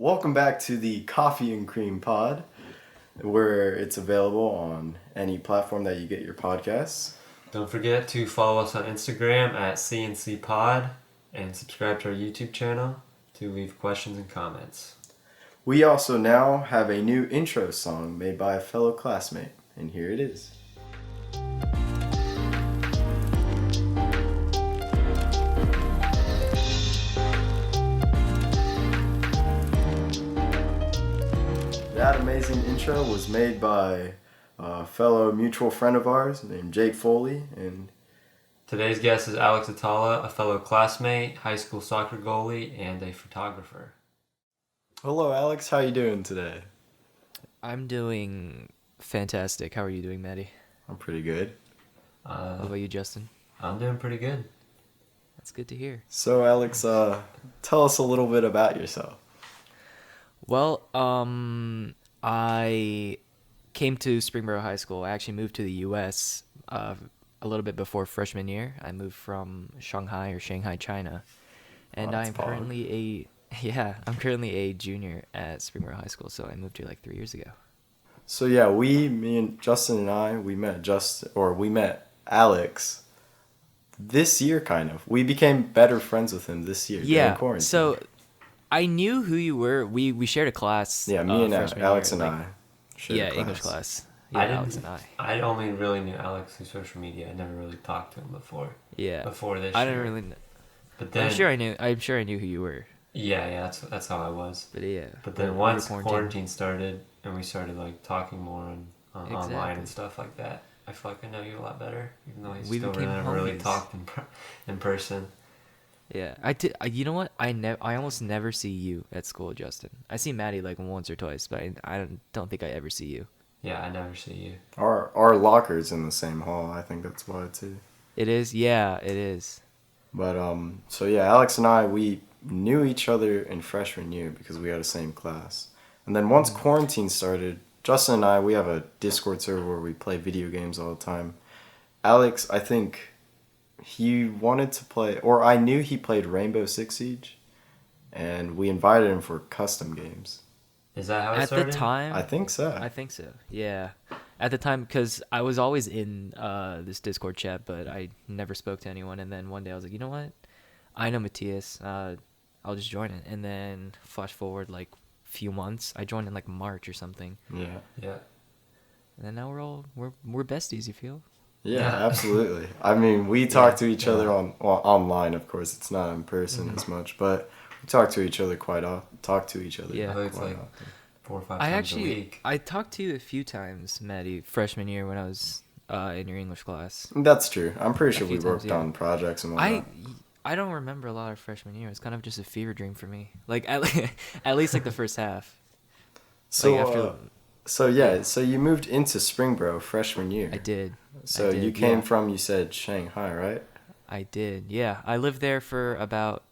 Welcome back to the Coffee and Cream Pod, where it's available on any platform that you get your podcasts. Don't forget to follow us on Instagram at CNC Pod and subscribe to our YouTube channel to leave questions and comments. We also now have a new intro song made by a fellow classmate, and here it is. That amazing intro was made by a fellow mutual friend of ours named Jake Foley. And today's guest is Alex Atallah, a fellow classmate, high school soccer goalie, and a photographer. Hello, Alex. How you doing today? I'm doing fantastic. How are you doing, Maddie? I'm pretty good. How about you, Justin? I'm doing pretty good. That's good to hear. So, Alex, tell us a little bit about yourself. Well, I came to Springboro High School. I actually moved to the U.S. A little bit before freshman year. I moved from Shanghai, China, and I'm currently a junior at Springboro High School. So I moved here like 3 years ago. So yeah, me and Justin and I, we met Alex this year, kind of. We became better friends with him this year. Yeah. Quarantine. So I knew who you were. We shared a class. Yeah, me and Alex year, and I. English class. Yeah, Alex and I. I only really knew Alex through social media. I never really talked to him before. Yeah. Before this. I year. didn't really know. But then, I'm sure I knew who you were. Yeah, that's how I was. But yeah. But then once quarantine started and we started like talking more online and stuff like that, I feel like I know you a lot better, even though we still never really talked in person. Yeah, I did. You know what? I almost never see you at school, Justin. I see Maddie like once or twice, but I don't think I ever see you. Yeah, I never see you. Our locker's in the same hall. I think that's why too. It is. Yeah, it is. But so yeah, Alex and I, we knew each other in freshman year because we had the same class. And then once quarantine started, Justin and I, we have a Discord server where we play video games all the time. Alex, I think he wanted to play, or I knew he played Rainbow Six Siege, and we invited him for custom games. Is that how it started? At the time? I think so. Yeah. At the time, because I was always in this Discord chat, but I never spoke to anyone. And then one day I was like, you know what? I know Matthias. I'll just join it. And then flash forward like a few months. I joined in like March or something. Yeah. And then now we're besties, you feel? Yeah, absolutely. I mean, we talk to each other online, of course. It's not in person as much, but we talk to each other quite often. Yeah. I think it's like 4 or 5 times a week. I talked to you a few times, Maddie, freshman year when I was in your English class. That's true. I'm pretty sure we worked on projects and whatnot. I don't remember a lot of freshman year. It's kind of just a fever dream for me. Like at least like the first half. So So you moved into Springboro freshman year. I did. So you came from, you said, Shanghai, right? I did, yeah. I lived there for about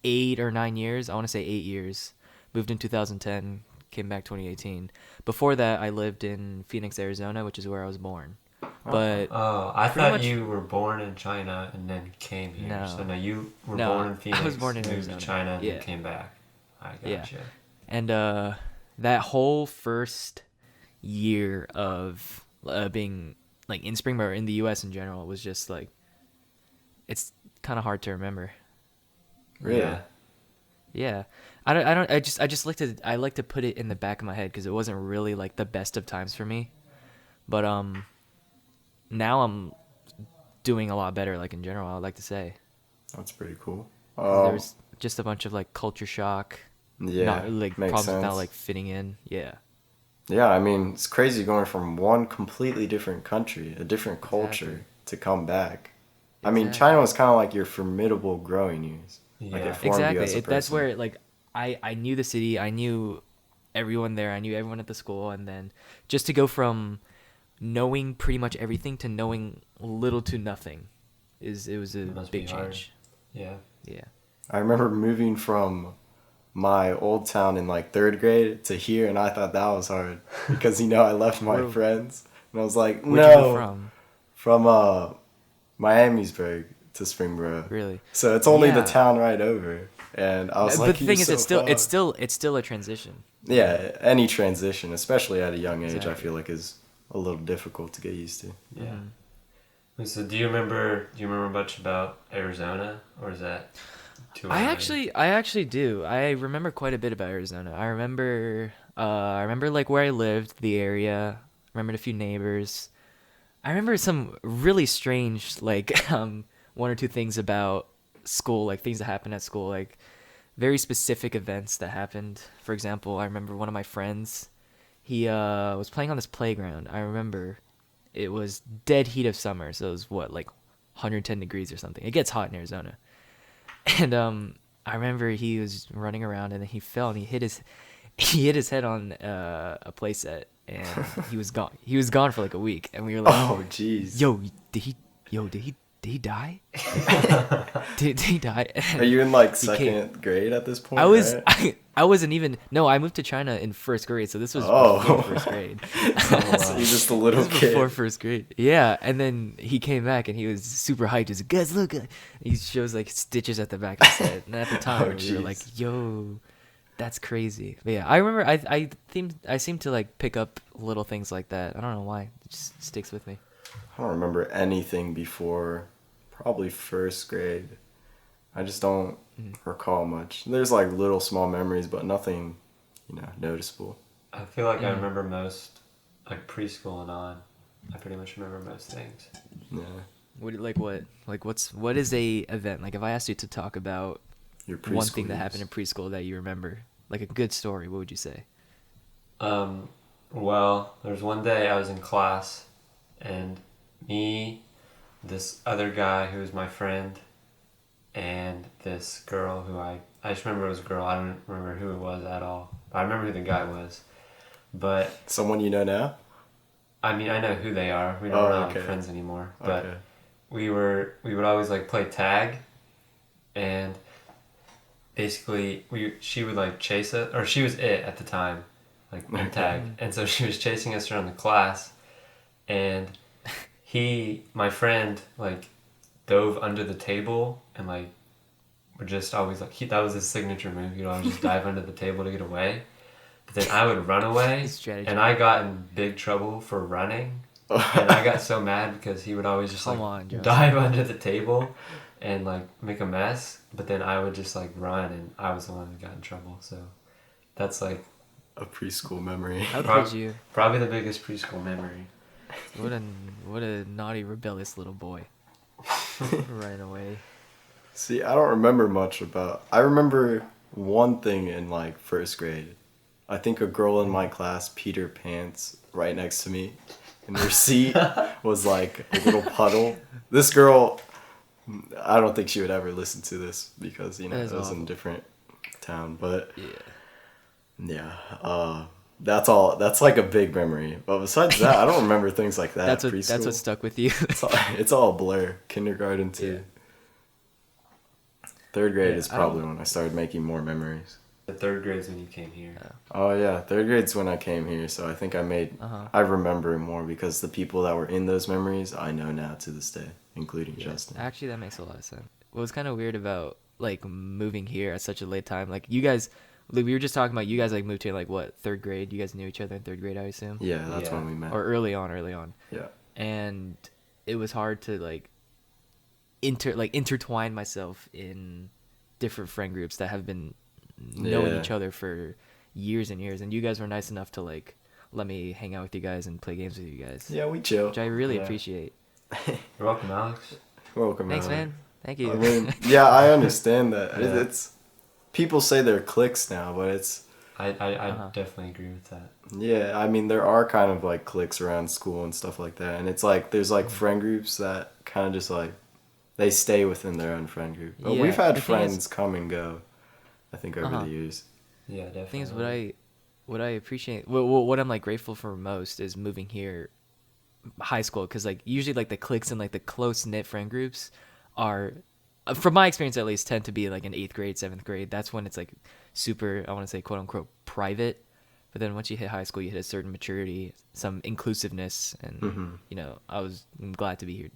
8 or 9 years. I want to say 8 years. Moved in 2010, came back 2018. Before that, I lived in Phoenix, Arizona, which is where I was born. But I thought you were born in China and then came here. No. So you were born in Phoenix, I was born in moved Arizona. to China, and Yeah. then came back. I gotcha. Yeah. And that whole first year of being like in Springboro, in the U.S. in general, was just like, it's kind of hard to remember. Really? Yeah. I just like to put it in the back of my head because it wasn't really like the best of times for me. But now I'm doing a lot better, like in general, I'd like to say. That's pretty cool. There was just a bunch of like culture shock. Yeah, not, like problems sense. with not like fitting in. Yeah. Yeah, I mean, it's crazy going from one completely different country, a different culture, to come back. Exactly. I mean, China was kind of like your formidable growing years. Yeah, like it formed you as a person. That's where like I knew the city, I knew everyone there, I knew everyone at the school, and then just to go from knowing pretty much everything to knowing little to nothing, it was a big change. Yeah. Yeah. I remember moving from my old town in like 3rd grade to here, and I thought that was hard because I left my friends, and I was like, Where'd you go from Miamisburg to Springboro. Really? So it's only the town right over. And I was But like, the thing is, so it's still a transition. Yeah, any transition, especially at a young age, Exactly. I feel like is a little difficult to get used to. Yeah. Mm-hmm. So do you remember much about Arizona, or is that too early? I actually do. I remember quite a bit about Arizona. I remember like where I lived, the area. I remembered a few neighbors. I remember some really strange, like, one or two things about school, like things that happened at school, like very specific events that happened. For example, I remember one of my friends, he was playing on this playground. I remember it was dead heat of summer, so it was what, like 110 degrees or something. It gets hot in Arizona. And I remember he was running around and then he fell and he hit his head on a play set and he was gone. He was gone for like a week, and we were like, Oh, jeez. Did he die? Did he die? Are you in like He came- second grade at this point? I was right? I wasn't even no. I moved to China in first grade, so this was Oh. before first grade. So you're just a little This was kid. before first grade. Yeah, and then he came back and he was super hyped. He's like, guys, look. He shows like stitches at the back of his head, and at the time Oh, we were jeez. like, yo, that's crazy. But yeah, I remember I seem to like pick up little things like that. I don't know why. It just sticks with me. I don't remember anything before probably first grade. I just don't recall much. There's like little small memories, but nothing, noticeable. I feel like I remember most, like preschool and on. I pretty much remember most things. Yeah. What is a event? Like if I asked you to talk about Your preschool one thing that years. happened in preschool that you remember, like a good story, what would you say? Well, there was one day I was in class, and me, this other guy who was my friend, and this girl who I just remember it was a girl. I don't remember who it was at all. I remember who the guy was. But Someone you know now? I mean, I know who they are. We're not okay. friends anymore. But Okay. we would always like play tag, and basically she would like chase it, or she was it at the time, like in tag, and so she was chasing us around the class, and my friend, like dove under the table and like would just always like that was his signature move. He'd always just dive under the table to get away. But then I would run away, and I got in big trouble for running. And I got so mad because he would always just dive under the table and like make a mess. But then I would just like run, and I was the one that got in trouble. So that's like A preschool memory. How could you? probably the biggest preschool memory. What a naughty, rebellious little boy. Right away. See, I don't remember much about. I remember one thing in like first grade. I think a girl in my class peed her pants right next to me, and her seat was like a little puddle. This girl, I don't think she would ever listen to this because it was awful. in a different town. But Yeah. that's all. That's like a big memory. But besides that, I don't remember things like that. That's what stuck with you. It's all a blur. Kindergarten to third grade Yeah, is probably when I started making more memories. The third grade's when you came here. Oh yeah, third grade's when I came here, so I think I remember more because the people that were in those memories I know now to this day, including Justin. Actually, that makes a lot of sense. What was kind of weird about like moving here at such a late time, like you guys, like, we were just talking about you guys like moved here like what, third grade? You guys knew each other in third grade, I assume. Yeah, that's when we met. Or early on. Yeah. And it was hard to like intertwine myself in different friend groups that have been knowing each other for years and years, and you guys were nice enough to like let me hang out with you guys and play games with you guys. Yeah, we chill. Which I really appreciate. You're welcome, Alex. You're welcome. Thanks, Alec. man. Thank you. I mean, yeah, I understand that. Yeah. It's people say they're cliques now, but it's I definitely agree with that. yeah. I mean, there are kind of like cliques around school and stuff like that, and it's like there's like friend groups that kind of just like they stay within their own friend group. But we've had friends come and go, I think, over the years. Yeah, definitely. The thing is, what I appreciate, what I'm like grateful for most is moving here, high school, because like usually like the cliques and like the close knit friend groups are, from my experience at least, tend to be like in 8th grade, 7th grade. That's when it's like super, I want to say quote unquote private. But then once you hit high school, you hit a certain maturity, some inclusiveness, and I'm glad to be here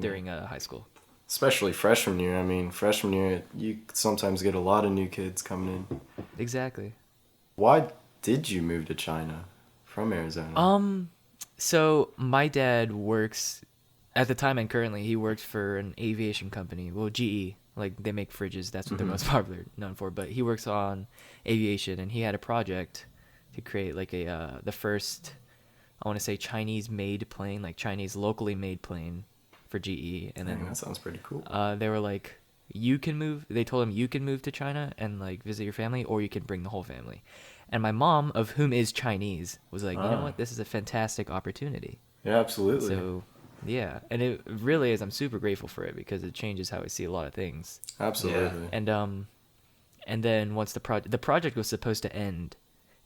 during high school. Especially freshman year. I mean, freshman year, you sometimes get a lot of new kids coming in. Exactly. Why did you move to China from Arizona? So my dad works at the time and currently he works for an aviation company. Well, GE, like they make fridges. That's what they're most popular known for. But he works on aviation, and he had a project to create like a the first, I want to say, Chinese made plane, like Chinese locally made plane for GE. And Dang, then that sounds pretty cool. they were like, you can move. They told him you can move to China and like visit your family, or you can bring the whole family. And my mom, of whom is Chinese, was like, you know Ah. what? This is a fantastic opportunity. Yeah, absolutely. So, yeah, and it really is. I'm super grateful for it because it changes how I see a lot of things. Absolutely. And then once the project was supposed to end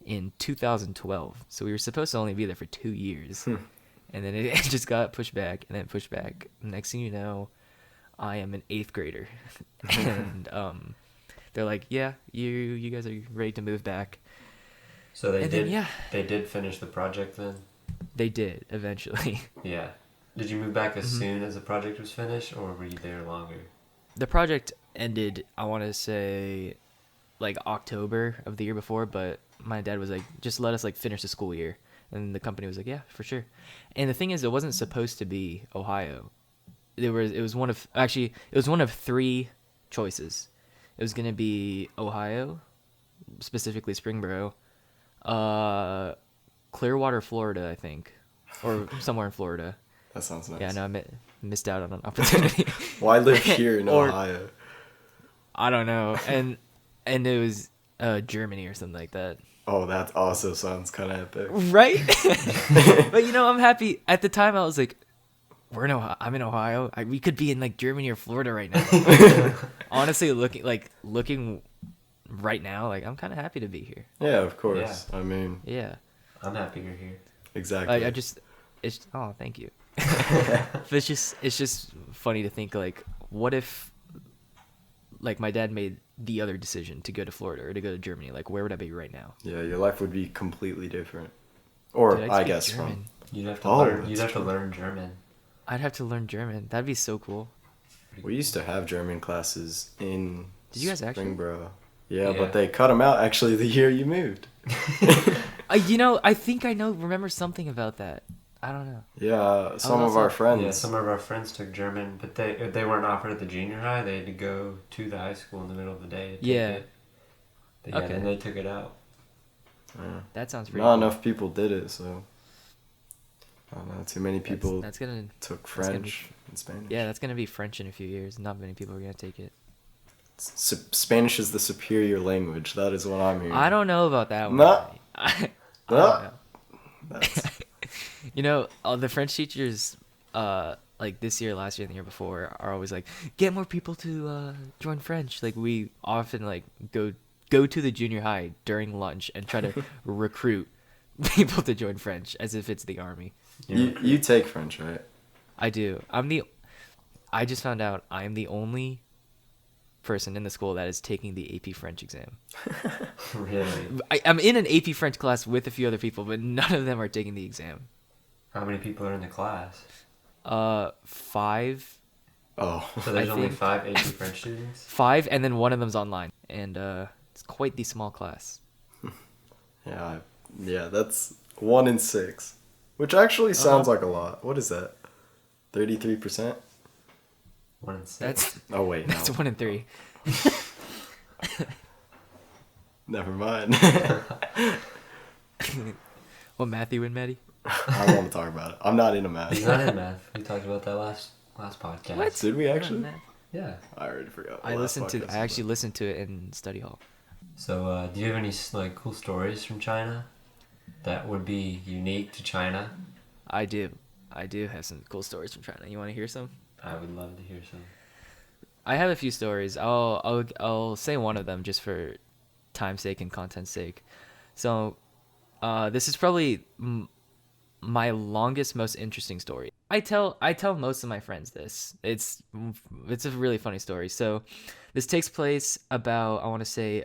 in 2012, so we were supposed to only be there for 2 years, and then it just got pushed back and then pushed back. Next thing you know, I am an 8th grader, and they're like, yeah, you guys are ready to move back. So they And did. then, yeah. They did finish the project then. They did eventually. Yeah. Did you move back as soon as the project was finished, or were you there longer? The project ended, I want to say, like October of the year before, but my dad was like, just let us like finish the school year. And the company was like, yeah, for sure. And the thing is, it wasn't supposed to be Ohio. It was one of 3 choices. It was going to be Ohio, specifically Springboro, Clearwater, Florida, I think, or somewhere in Florida. That sounds nice. Yeah, no, missed out on an opportunity. Why live here in Or- Ohio? I don't know, and it was Germany or something like that. Oh, that also sounds kind of epic. Right? But I'm happy. At the time, I was like, "We're in Ohio. I'm in Ohio. We could be in like Germany or Florida right now." Honestly, looking right now, like I'm kind of happy to be here. Yeah, of course. I mean, Yeah. I'm happy you're here. exactly. Oh, thank you. But it's just funny to think like, what if, like my dad made the other decision to go to Florida or to go to Germany? Like, where would I be right now? Yeah, your life would be completely different. Or, Dude, I'd I speak guess, German. from... You'd have to Oh, learn. that's You'd have to true. learn German. I'd have to learn German. That'd be so cool. We used to have German classes in Did you guys actually? Springboro. Yeah, Yeah. but they cut them out actually the year you moved. I think I remember something about that. I don't know. Yeah, some of also- our friends. Yeah, some of our friends took German, but they weren't offered at the junior high. They had to go to the high school in the middle of the day to take Yeah. it. But yeah, Okay. then they took it out. Yeah. That sounds pretty Not cool. enough people did it, so... I don't know, too many people That's gonna. took gonna be- French and Spanish. Yeah, that's gonna be French in a few years. Not many people are gonna take it. Spanish is the superior language. That is what I'm hearing. I don't know about that one. No. I No. don't know. That's... All the French teachers, like this year, last year, and the year before, are always like, get more people to join French. Like we often like go to the junior high during lunch and try to recruit people to join French as if it's the army. You take French, right? I do. I just found out I am the only person in the school that is taking the AP French exam. Really? I'm in an AP French class with a few other people, but none of them are taking the exam. How many people are in the class? 5, Oh. So there's I only think- 5 AP French students. 5, and then one of them's online, and it's quite the small class. Yeah, that's 1 in 6. Which actually sounds like a lot. What is that? 33%? 1 in 6. That's Oh, wait, no. that's 1 in 3. Never mind. What math you in, Maddie? I don't want to talk about it. I'm not into math. He's not in math. We talked about that last podcast. What? Did we actually? Math. Yeah. I already forgot. I actually listened to it in study hall. So, do you have any like cool stories from China that would be unique to China? I do have some cool stories from China. You want to hear some? I would love to hear some. I have a few stories. I'll say one of them just for time's sake and content's sake. So, this is probably my longest, most interesting story. I tell most of my friends this. It's a really funny story. So, this takes place about, I want to say,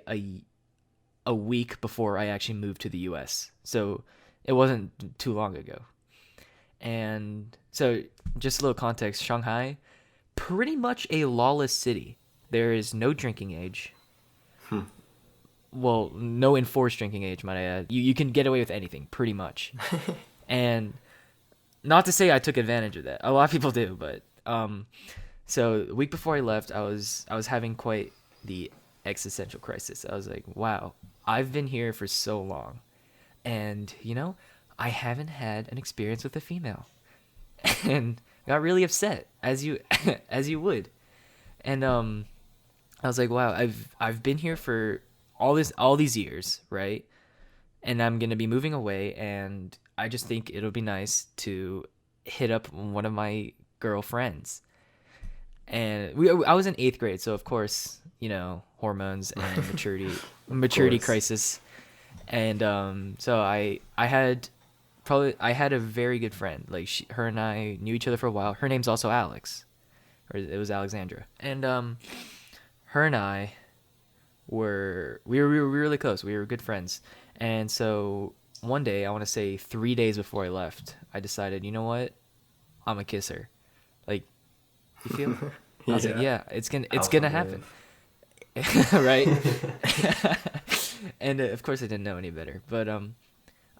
a week before I actually moved to the U.S. So it wasn't too long ago. And so, just a little context: Shanghai, pretty much a lawless city. There is no drinking age. Well, no enforced drinking age, might I add. You can get away with anything, pretty much. And not to say I took advantage of that. A lot of people do, but so the week before I left, I was having quite the existential crisis. I was like, wow, I've been here for so long, and I haven't had an experience with a female, and got really upset, as you as you would, and I was like, wow, I've been here for all these years, right? And I'm gonna be moving away, and I just think it'll be nice to hit up one of my girlfriends. And I was in 8th grade, so of course, hormones and maturity crisis. And so I had a very good friend. Like her and I knew each other for a while. Her name's also Alex, or it was Alexandra. And her and I were really close. We were good friends. And so one day, I want to say 3 days before I left, I decided, you know what? I'm gonna kiss her. Like, you feel? I was like, yeah, it's gonna happen, right? And of course, I didn't know any better. But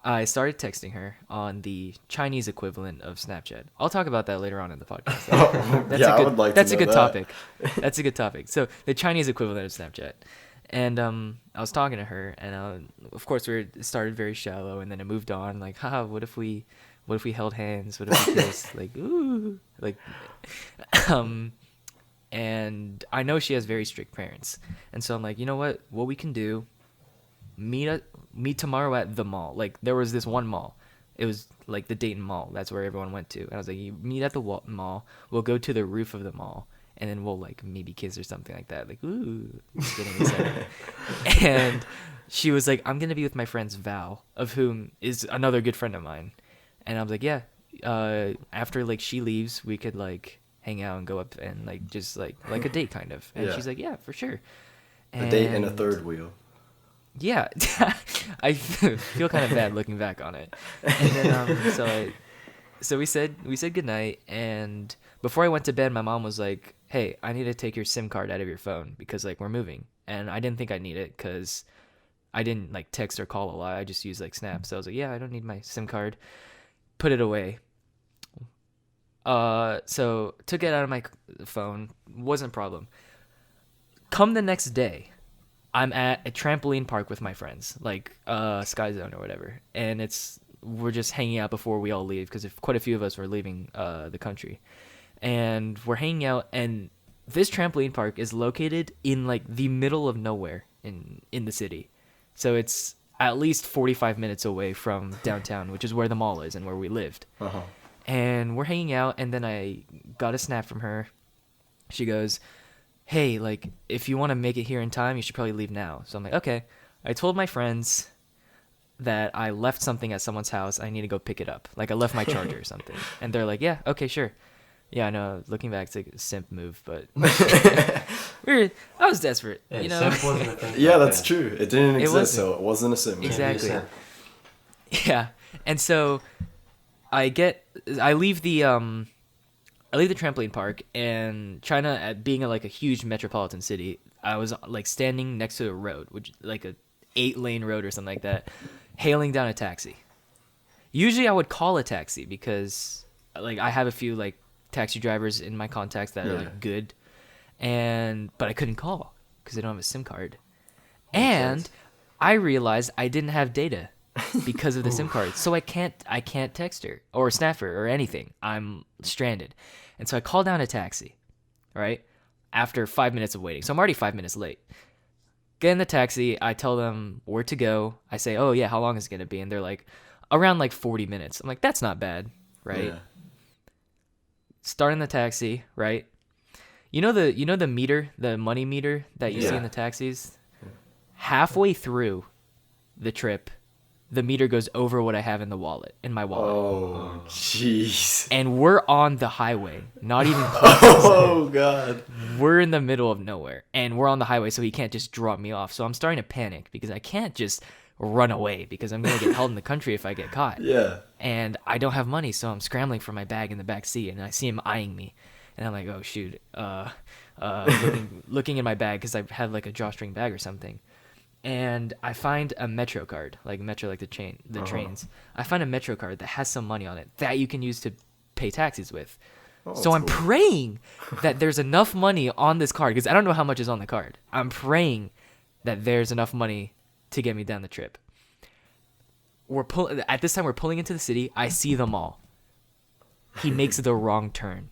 I started texting her on the Chinese equivalent of Snapchat. I'll talk about that later on in the podcast. That's a good topic. That's a good topic. So the Chinese equivalent of Snapchat. And I was talking to her, and of course it started very shallow, and then it moved on. Like, haha, what if we held hands? What if we kissed? Like, ooh, like, and I know she has very strict parents, and so I'm like, you know what? What we can do? Meet tomorrow at the mall. Like, there was this one mall. It was like the Dayton Mall. That's where everyone went to. And I was like, you meet at the mall. We'll go to the roof of the mall. And then we'll like maybe kiss or something like that. Like, ooh, getting excited. And she was like, I'm gonna be with my friend's Val, of whom is another good friend of mine. And I was like, yeah. After like she leaves, we could like hang out and go up and like just like a date kind of. And she's like, yeah, for sure. A date and a third wheel. Yeah, I feel kind of bad looking back on it. And then so we said goodnight, and before I went to bed, my mom was like, hey, I need to take your SIM card out of your phone because like we're moving. And I didn't think I'd need it because I didn't like text or call a lot. I just used like Snap. So I was like, yeah, I don't need my SIM card. Put it away. So took it out of my phone. Wasn't a problem. Come the next day, I'm at a trampoline park with my friends, like Sky Zone or whatever. And we're just hanging out before we all leave because quite a few of us were leaving the country. And we're hanging out, and this trampoline park is located in like the middle of nowhere in the city. So it's at least 45 minutes away from downtown, which is where the mall is and where we lived. Uh-huh. And we're hanging out, and then I got a snap from her. She goes, hey, like, if you want to make it here in time, you should probably leave now. So I'm like, okay. I told my friends that I left something at someone's house. I need to go pick it up. Like, I left my charger or something. And they're like, yeah, okay, sure. Yeah, I know. Looking back, it's like a simp move, but I was desperate, you know? Simp wasn't a thing. Yeah, that's true. It didn't exist, so it wasn't a simp. Exactly. Yeah. And so I leave the trampoline park, and China, being like a huge metropolitan city, I was like standing next to a road, which like a 8-lane road or something like that, hailing down a taxi. Usually I would call a taxi because like I have a few like taxi drivers in my contacts that are like good, but I couldn't call because I don't have a SIM card. And I realized I didn't have data because of the SIM card, so I can't text her or snap her or anything. I'm stranded. And so I call down a taxi, right? After 5 minutes of waiting. So I'm already 5 minutes late. Get in the taxi. I tell them where to go. I say, oh, yeah, how long is it going to be? And they're like, around like 40 minutes. I'm like, that's not bad, right? Yeah. Starting the taxi, right? You know the meter, the money meter that you see in the taxis? Halfway through the trip, the meter goes over what I have in my wallet. Oh, jeez. And we're on the highway, not even close. Oh, God. We're in the middle of nowhere, and we're on the highway, so he can't just drop me off. So I'm starting to panic because I can't just run away because I'm going to get held in the country if I get caught. Yeah. And I don't have money, so I'm scrambling for my bag in the back seat, and I see him eyeing me. And I'm like, oh shoot, looking in my bag because I had like a drawstring bag or something, and I find a Metro card, like Metro, like the trains. I find a Metro card that has some money on it that you can use to pay taxis with. Oh, So that's I'm cool. praying that there's enough money on this card because I don't know how much is on the card. I'm praying that there's enough money to get me down the trip. At this time we're pulling into the city. I see the mall. He makes the wrong turn.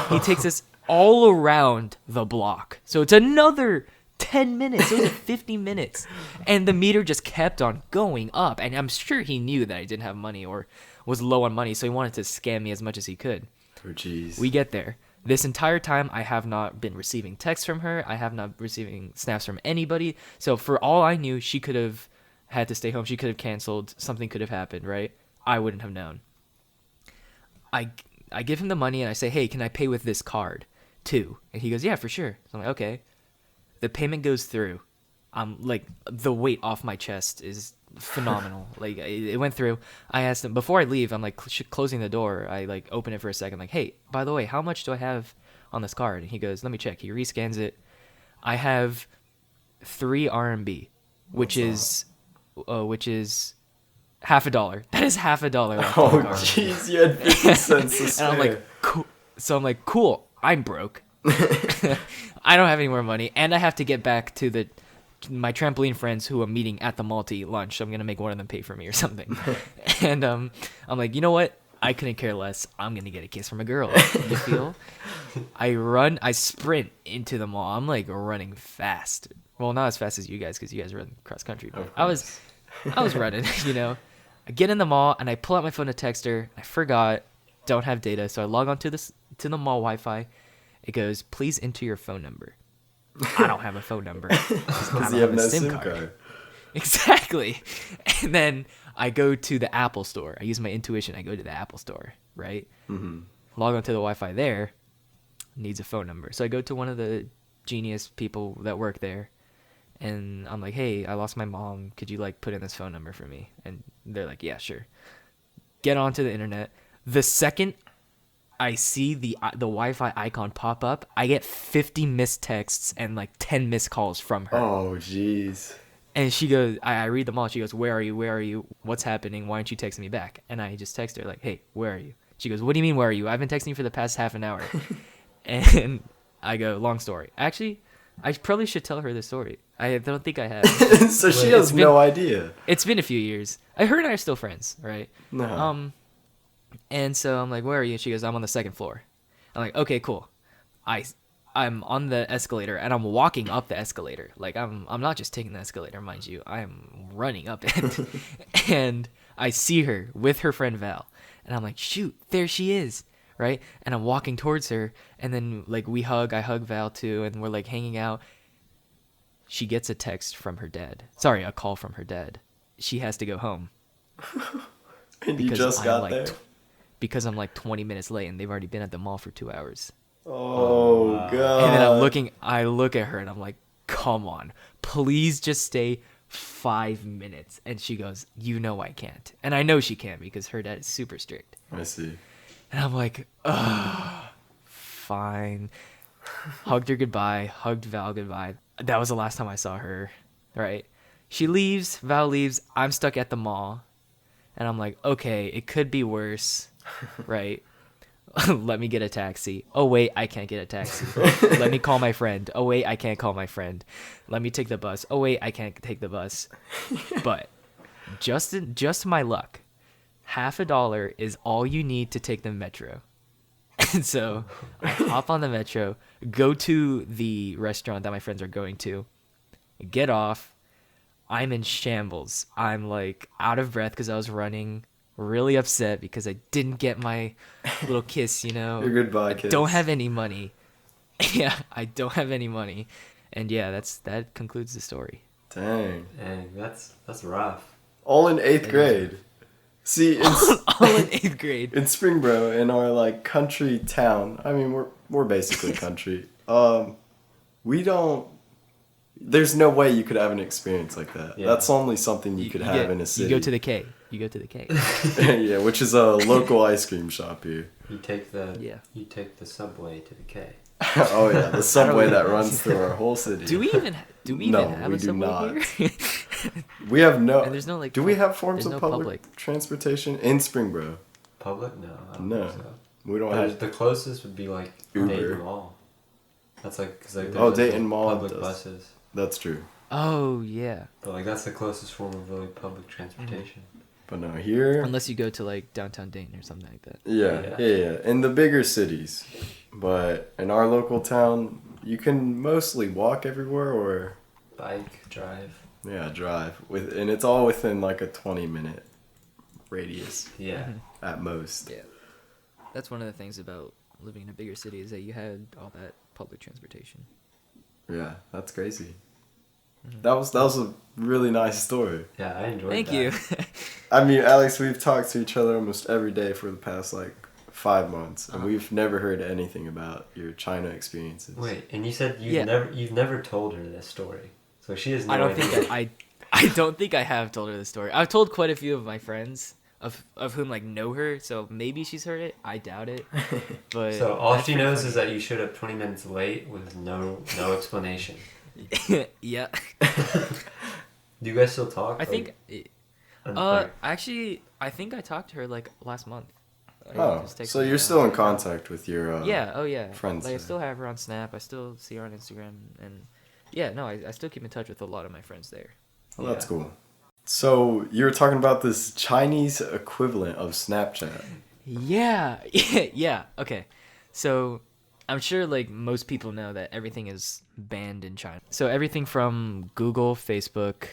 He takes us all around the block. So it's another 10 minutes. It was 50 minutes. And the meter just kept on going up. And I'm sure he knew that I didn't have money or was low on money. So he wanted to scam me as much as he could. Oh, jeez. We get there. This entire time, I have not been receiving texts from her. I have not receiving snaps from anybody. So for all I knew, she could have had to stay home. She could have canceled. Something could have happened, right? I wouldn't have known. I give him the money and I say, hey, can I pay with this card too? And he goes, yeah, for sure. So I'm like, okay. The payment goes through. I'm like, the weight off my chest is phenomenal. Like it went through. I asked him before I leave, I'm like closing the door. I like open it for a second. Like, hey, by the way, how much do I have on this card? And he goes, let me check. He rescans it. I have 3 RMB, which is $50. That is $50 left on Oh, the card. jeez, you had 50 cents to spare. And I'm like, cool. So I'm like, cool. I'm broke. I don't have any more money, and I have to get back to my trampoline friends who I'm meeting at the mall to eat lunch. So I'm gonna make one of them pay for me or something. And I'm like, you know what? I couldn't care less. I'm gonna get a kiss from a girl. You feel? I sprint into the mall. I'm like running fast. Well, not as fast as you guys because you guys run cross country. But I was running. You know. I get in the mall and I pull out my phone to text her. I forgot, don't have data, so I log on to the mall Wi-Fi. It goes, please enter your phone number. I don't have a phone number. Because you have no SIM card. Exactly. And then I go to the Apple store. I use my intuition. I go to the Apple store, right? Mm-hmm. Log on to the Wi-Fi there. Needs a phone number. So I go to one of the genius people that work there. And I'm like, hey, I lost my mom. Could you like put in this phone number for me? And they're like, yeah, sure. Get onto the internet. The second I see the Wi-Fi icon pop up, I get 50 missed texts and like 10 missed calls from her. Oh, jeez. And she goes, I read them all. She goes, where are you? Where are you? What's happening? Why aren't you texting me back? And I just text her like, hey, where are you? She goes, what do you mean, where are you? I've been texting you for the past half an hour. And I go, long story. Actually, I probably should tell her this story. I don't think I have. So she has no idea. It's been a few years. Her and I are still friends, right? No. And so I'm like, where are you? And she goes, I'm on the 2nd floor. I'm like, okay, cool. I'm on the escalator and I'm walking up the escalator. Like I'm not just taking the escalator, mind you. I am running up it. And I see her with her friend Val. And I'm like, shoot, there she is. Right? And I'm walking towards her, and then like I hug Val too, and we're like hanging out. She gets a text from her dad. Sorry, a call from her dad. She has to go home. And you just got there? Because I'm like 20 minutes late, and they've already been at the mall for 2 hours. Oh, God. And then I look at her, and I'm like, come on, please just stay 5 minutes. And she goes, you know I can't. And I know she can't because her dad is super strict. I see. And I'm like, ugh, fine. Hugged her goodbye. Hugged Val goodbye. That was the last time I saw her, right? She leaves. Val leaves. I'm stuck at the mall. And I'm like, okay, it could be worse, right? Let me get a taxi. Oh, wait, I can't get a taxi. Let me call my friend. Oh, wait, I can't call my friend. Let me take the bus. Oh, wait, I can't take the bus. But just my luck. $50 is all you need to take the metro. And so I hop on the metro, go to the restaurant that my friends are going to, get off. I'm in shambles. I'm like out of breath because I was running, really upset because I didn't get my little kiss, you know. Your goodbye kiss. Don't have any money. Yeah, I don't have any money. And yeah, that concludes the story. Dang. Dang, that's rough. All in 8th grade. See, all in 8th grade. In Springboro, in our like country town. I mean, we're basically country. We don't. there's no way you could have an experience like that. Yeah. That's only something you could have in a city. You go to the K. Yeah, which is a local ice cream shop here. You take the subway to the K. Oh yeah, the subway that runs through our whole city. Do we even No, have we a do subway not. here? We have no. And there's no, like, do we have forms there's of no public transportation in Springboro? Public? No, I don't No. think so. We don't have. The closest would be like Uber. Dayton Mall. That's like because like Oh, there's Dayton like, Mall public does. buses, That's true. Oh yeah. but like that's the closest form of really public transportation. But no, here. Unless you go to like downtown Dayton or something like that. Yeah. In the bigger cities, but in our local town, you can mostly walk everywhere or Bike, drive. drive and it's all within like a 20-minute radius Yeah. at most. Yeah. That's one of the things about living in a bigger city is that you had all that public transportation. Yeah, that's crazy. That was a really nice story. Yeah, I enjoyed Thank that. you. I mean, Alex, we've talked to each other almost every day for the past like 5 months, and we've never heard anything about your China experiences. Wait, and you said Yeah. you've never told her this story, so she has no I don't idea. think I don't think I have told her the story. I've told quite a few of my friends of whom like know her, so maybe she's heard it. I doubt it. But So all that's she pretty knows funny. is that you showed up 20 minutes late with no explanation. Yeah. Do you guys still talk? I think actually I think I talked to her like last month. I Oh, just texted so her you're now. still in contact with your Yeah. friends Like I there. still have her on Snap. I still see her on Instagram, and I still keep in touch with a lot of my friends there. Well, that's Yeah. cool. So you were talking about this Chinese equivalent of Snapchat. Yeah, yeah. Okay, so I'm sure like most people know that everything is banned in China. So everything from Google, Facebook,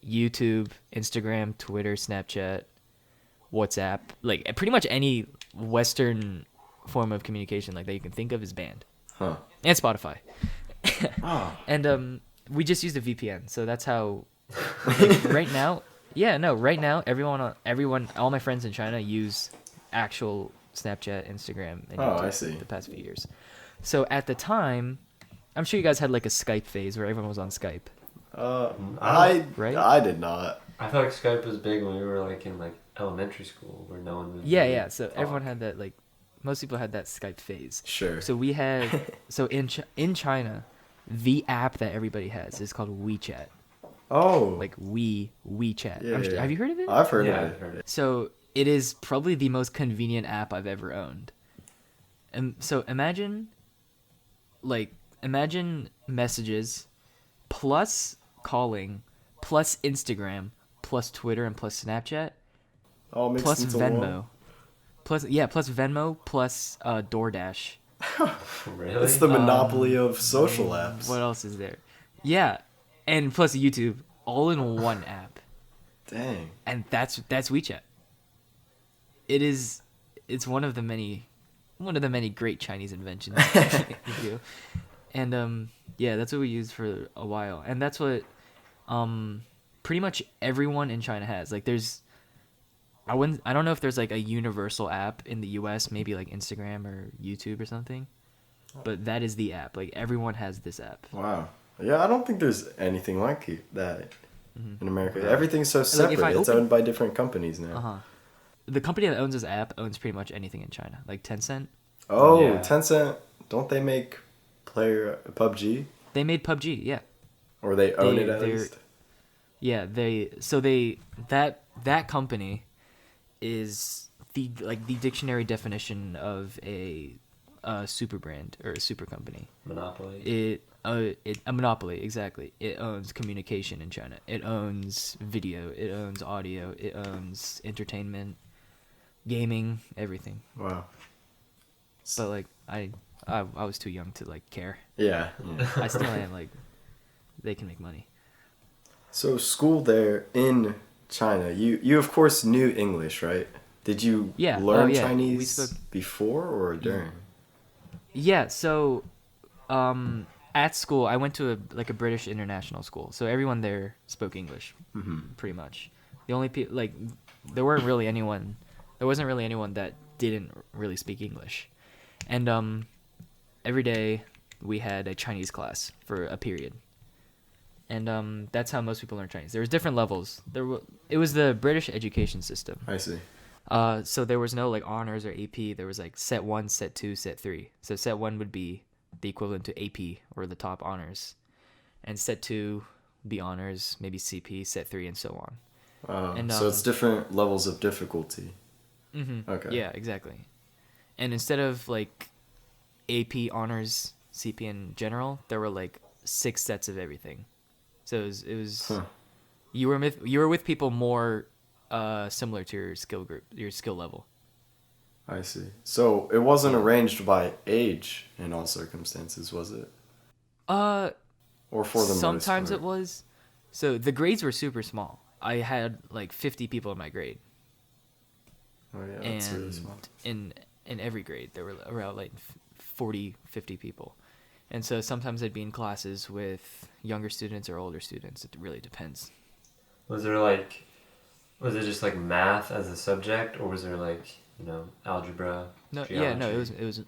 YouTube, Instagram, Twitter, Snapchat, WhatsApp, like pretty much any Western form of communication like that you can think of is banned, Huh. and Spotify. Oh. And we just used a VPN, so that's how. Right now, right now, everyone, all my friends in China use actual Snapchat, Instagram, and Oh, YouTube I see. the past few years. So at the time, I'm sure you guys had like a Skype phase where everyone was on Skype. I did not. I feel like Skype was big when we were like in like elementary school where no one would Yeah, really yeah. So talk. everyone had that, like most people had that Skype phase. Sure. So we had in China, the app that everybody has is called WeChat. Oh. Like WeChat. Yeah, yeah. Have you heard of it? I've heard Yeah, of I've it. heard it. So it is probably the most convenient app I've ever owned. And so imagine messages plus calling plus Instagram plus Twitter and plus Snapchat All mixed plus into Venmo. one. Plus Venmo plus DoorDash. Really? It's the monopoly of social apps. What else is there? Yeah. And plus YouTube all in one app. Dang. And that's WeChat. It's one of the many great Chinese inventions. you do. And that's what we used for a while. And that's what pretty much everyone in China has. Like I don't know if there's like a universal app in the US, maybe like Instagram or YouTube or something. But that is the app. Like everyone has this app. Wow. Yeah, I don't think there's anything like that in America. Everything's so Like, separate. if I It's open- owned by different companies now. Uh-huh. The company that owns this app owns pretty much anything in China. Like Tencent. Oh, Yeah. Tencent. Don't they make PUBG? They made PUBG, yeah. Or they own it at they're- least? Yeah, that company is the dictionary definition of a super brand or a super company. Monopoly. A monopoly, exactly. It owns communication in China. It owns video. It owns audio. It owns entertainment, gaming, everything. Wow. But like I was too young to like care. Yeah. I still am. Like they can make money. So school there in China, you of course knew English, right? Did you Yeah. learn Oh, yeah. We Chinese spoke- before or during? Yeah, so at school I went to a British international school. So everyone there spoke English pretty much. The only there wasn't really anyone that didn't really speak English. And every day we had a Chinese class for a period. and that's how most people learn Chinese. There was different levels. It was the British education system. I see. So there was no like honors or AP. There was like set 1, set 2, set 3. So set 1 would be the equivalent to AP or the top honors, and set 2 would be honors, maybe CP, set 3, and so on. And so it's different levels of difficulty. Okay. Yeah, exactly. And instead of like AP, honors, CP, and general, there were like 6 sets of everything. So it was you were with people more similar to your skill group, your skill level. I see. So it wasn't arranged by age in all circumstances, was it? Or for the most sometimes part? it was. So the grades were super small. I had like 50 people in my grade. Oh yeah, that's really And small. in every grade there were around like 40, 50 people. And so sometimes I'd be in classes with younger students or older students. It really depends. Was it just like math as a subject, or was there like, algebra? No, geometry? yeah, no, it was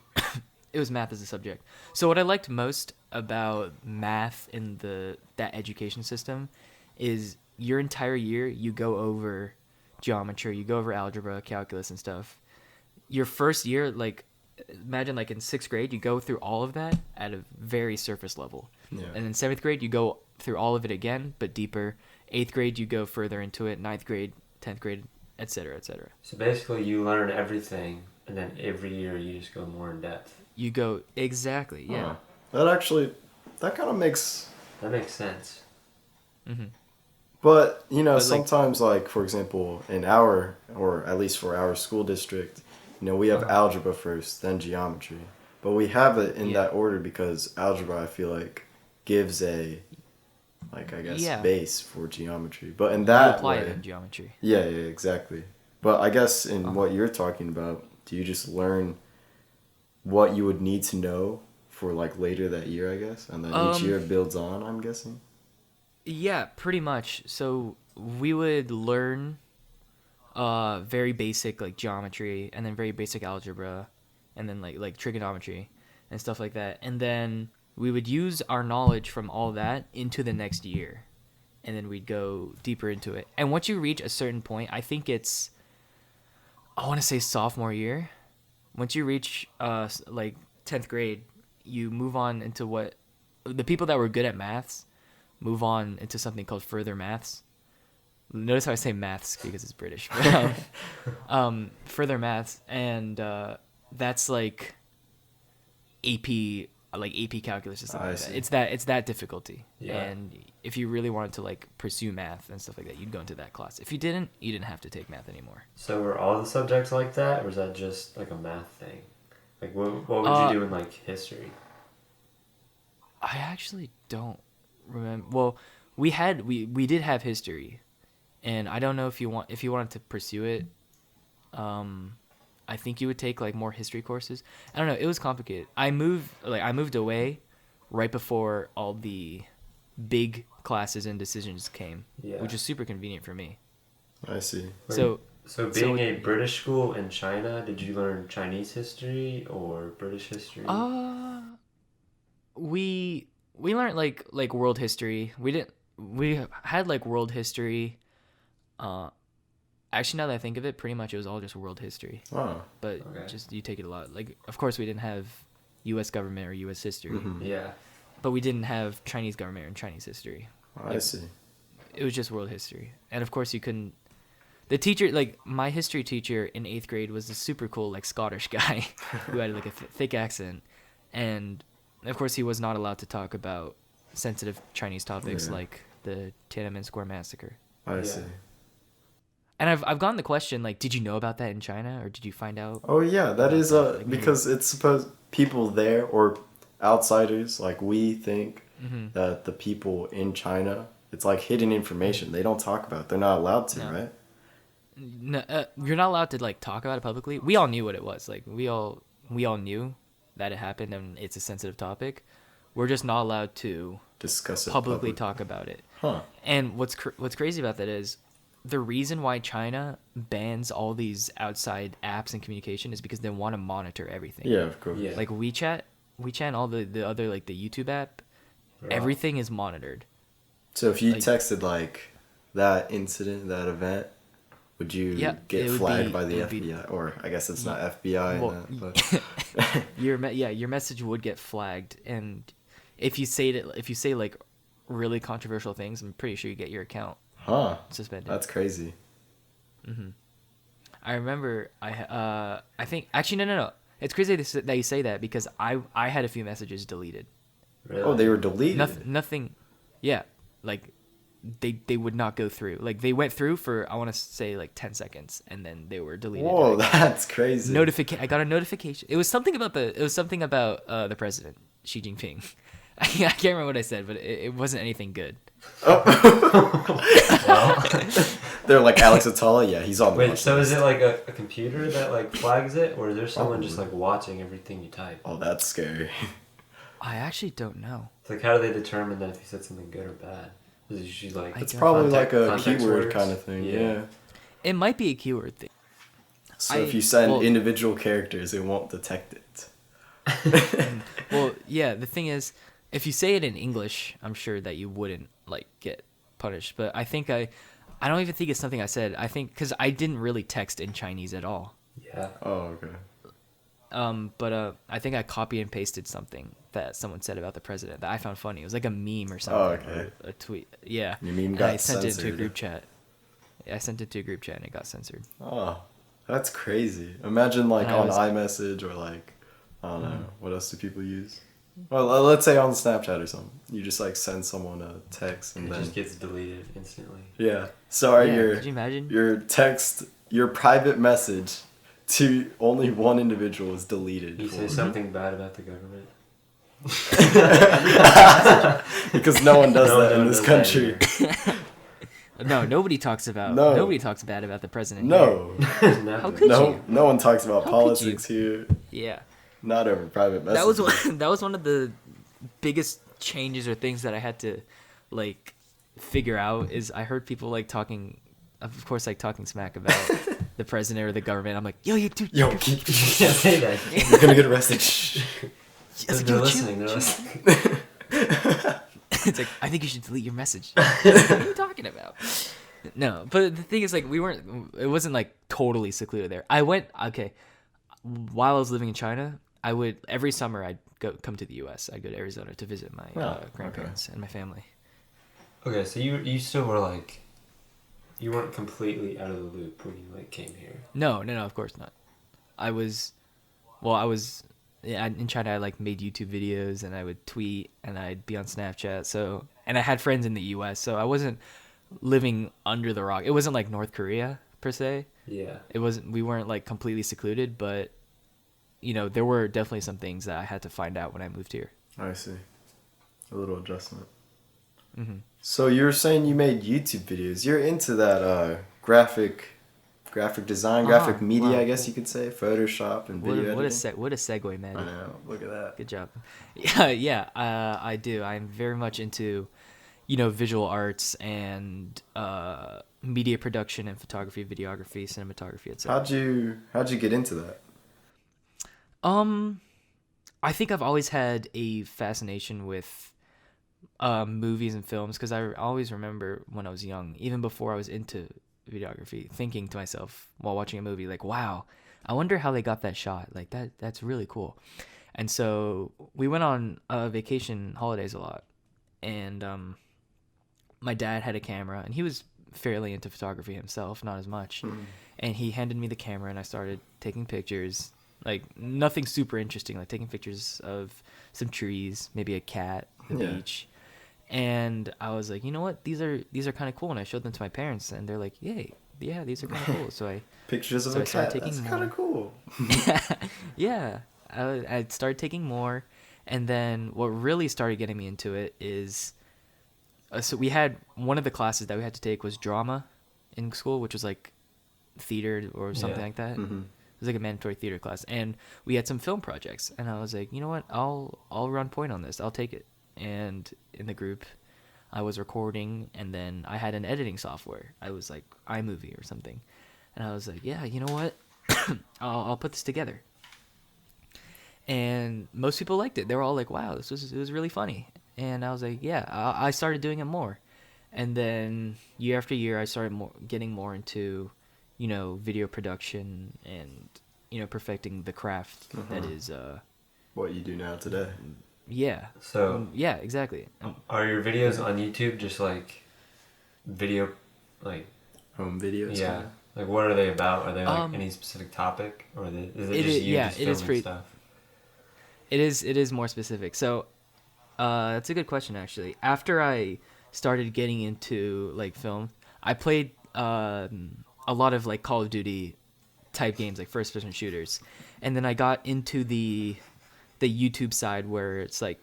it was math as a subject. So what I liked most about math in that education system is your entire year you go over geometry, you go over algebra, calculus, and stuff. Your first year, like imagine like in 6th grade, you go through all of that at a very surface level. Yeah. And in 7th grade, you go through all of it again, but deeper. 8th grade, you go further into it. 9th grade, 10th grade, etc., etc. So basically, you learn everything, and then every year you just go more in depth. You go exactly, yeah. That kind of makes. That makes sense. But like- sometimes, like for example, in or at least for our school district, we have algebra first, then geometry. But we have it in that order because algebra, I feel like, gives a, like I guess, base for geometry. But in that You apply way, it in geometry. yeah, exactly. But I guess in what you're talking about, do you just learn what you would need to know for like later that year, I guess, and then each year builds on, I'm guessing? Yeah, pretty much. So we would learn very basic like geometry, and then very basic algebra, and then like trigonometry and stuff like that. And then we would use our knowledge from all that into the next year. And then we'd go deeper into it. And once you reach a certain point, I think I want to say sophomore year. Once you reach like 10th grade, you move on into what the people that were good at maths move on into something called further maths. Notice how I say maths because it's British. Further maths, and that's like AP, AP calculus or something like that. It's that difficulty. Yeah. And if you really wanted to like pursue math and stuff like that, you'd go into that class. If you didn't have to take math anymore. So were all the subjects like that, or was that just like a math thing? Like what would you do in like history? I actually don't remember. Well, we did have history, and I don't know if you wanted to pursue it. I think you would take like more history courses. I don't know. It was complicated. I moved away right before all the big classes and decisions came, which is super convenient for me. I see. So being a British school in China, did you learn Chinese history or British history? We learned like world history. We had like world history. Actually, now that I think of it, pretty much it was all just world history. Oh. But just you take it a lot. Like, of course, we didn't have U.S. government or U.S. history. Mm-hmm. Yeah. But we didn't have Chinese government or Chinese history. I see. It was just world history. And of course, you couldn't. The teacher, like my history teacher in 8th grade, was a super cool like Scottish guy who had like a thick accent, and of course he was not allowed to talk about sensitive Chinese topics like the Tiananmen Square massacre. I see. And I've gotten the question like, did you know about that in China, or did you find out? Oh yeah, that is because it's supposed people there or outsiders like we think that the people in China, it's like hidden information. They don't talk about it. They're not allowed to, right? No, you're not allowed to like talk about it publicly. We all knew what it was. Like we all knew that it happened and it's a sensitive topic. We're just not allowed to discuss it publicly talk about it. Huh. And what's crazy about that is the reason why China bans all these outside apps and communication is because they want to monitor everything. Yeah, of course. Yeah. Like WeChat and all the other like the YouTube app, everything is monitored. So if you Like- texted like that incident, that event, would you Yeah, get it would flagged be- by the it would be- FBI? Or I guess it's not FBI in Well, that, but your message would get flagged, and if you say like really controversial things, I'm pretty sure you get your account huh? suspended. That's crazy. I remember I think actually no. It's crazy that you say that because I had a few messages deleted. Really? Oh, they were deleted. Nothing. Yeah, like they would not go through. Like they went through for I want to say like 10 seconons and then they were deleted. Whoa, And that's crazy. I got a notification. It was something about the president Xi Jinping. I can't remember what I said, but it wasn't anything good. They're like Alex Atallah. Yeah, he's on the Wait, watch so list. is it like a computer that like flags it, or is there someone just like watching everything you type? Oh, that's scary. I actually don't know. It's like, how do they determine that if you said something good or bad? Is it usually like I It's don't- probably like a context keyword words? kind of thing. Yeah. It might be a keyword thing. So if you send well- individual characters, it won't detect it. Well, yeah, the thing is, if you say it in English, I'm sure that you wouldn't like get punished. But I think I don't even think it's something I said. I think because I didn't really text in Chinese at all. Yeah. Oh, okay. But I think I copy and pasted something that someone said about the president that I found funny. It was like a meme or something. Oh, okay. Or a tweet. Yeah. Your meme And got I sent it to a censored. group chat. Yeah, I sent it to a group chat and it got censored. Oh, that's crazy. Imagine like And I on was- iMessage or like, I don't know, what else do people use? Well, let's say on Snapchat or something. You just like send someone a text and It then just gets deleted instantly. yeah. Sorry, Yeah, could you imagine? your text, your private message to only one individual is deleted. You say something bad about the government. Because no one does No that in one this does that country. No, nobody talks about. No. Nobody talks bad about the president. No. How could No, you? no one talks about How could politics here. Here. Yeah. Not over private messages. That was one, that was one of the biggest changes or things that I had to like figure out is I heard people like talking, of course, like talking smack about the president or the government. I'm like, yo, dude, Yo, You can't say that. you're gonna get arrested. Shh. Yes, They're yo, listening. chill, They're chill. listening. It's like I think you should delete your message. What are you talking about? No, but the thing is, like, it wasn't like totally secluded there. I went while I was living in China. I would every summer I'd come to the U.S. I'd go to Arizona to visit my Oh, grandparents and my family. Okay, so you still were like, you weren't completely out of the loop when you like came here. No, of course not. I was in China. I like made YouTube videos and I would tweet and I'd be on Snapchat. So and I had friends in the U.S. So I wasn't living under the rock. It wasn't like North Korea per se. Yeah. It wasn't. We weren't like completely secluded, but you know there were definitely some things that I had to find out when I moved here. I see. A little adjustment. Mhm. So you were saying you made YouTube videos. You're into that graphic design, graphic media, wow. I guess you could say, Photoshop and video What a editing. what a segue, man. I know. Look at that. Good job. Yeah. I do. I'm very much into, visual arts and media production and photography, videography, cinematography, etc. How'd you get into that? I think I've always had a fascination with movies and films because I always remember when I was young, even before I was into videography, thinking to myself while watching a movie, like, wow, I wonder how they got that shot. Like that's really cool. And so we went on vacation holidays a lot, and my dad had a camera, and he was fairly into photography himself, not as much. And he handed me the camera, and I started taking pictures, like nothing super interesting, like taking pictures of some trees, maybe a cat, the Yeah. beach. And I was like, you know what? These are kind of cool. And I showed them to my parents, and they're like, yay, yeah, these are kind of cool. So Pictures of So a I started cat. taking That's kind of cool. yeah, I started taking more, and then what really started getting me into it is, so we had one of the classes that we had to take was drama in school, which was like theater or something Yeah. like that. Mhm. It was like a mandatory theater class, and we had some film projects, and I was like, you know what, I'll run point on this, I'll take it. And in the group, I was recording, and then I had an editing software. I was like iMovie or something, and I was like, yeah, you know what, I'll put this together. And most people liked it. They were all like, wow, it was really funny. And I was like, yeah, I started doing it more. And then year after year, I started getting more into, video production and, perfecting the craft that is, what you do now today. yeah. So Yeah, exactly. are your videos on YouTube just like video, like Home videos. yeah, Kind of? like what are they about? Are they like Um, any specific topic, or is it it just is, you yeah, just it is filming pretty, stuff? it is more specific. So, that's a good question, actually. After I started getting into like film, I played a lot of like Call of Duty type games, like first person shooters, and then I got into the YouTube side where it's like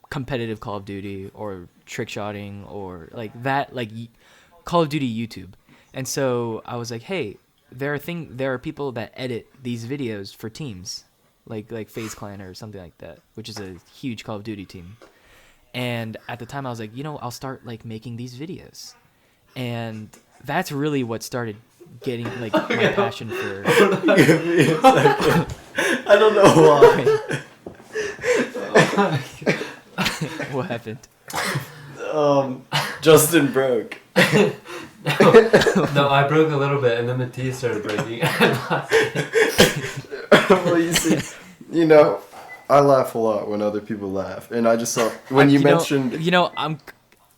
competitive Call of Duty or trick shotting or like that, like Call of Duty YouTube. And so I was like, hey, there are people that edit these videos for teams, like FaZe Clan or something like that, which is a huge Call of Duty team. And at the time I was like, I'll start like making these videos. And that's really what started getting like my passion for Give me a second. I don't know why. what happened. Justin broke. No, I broke a little bit, and then Matthias started breaking. Well, you see, I laugh a lot when other people laugh, and I just saw when you mentioned.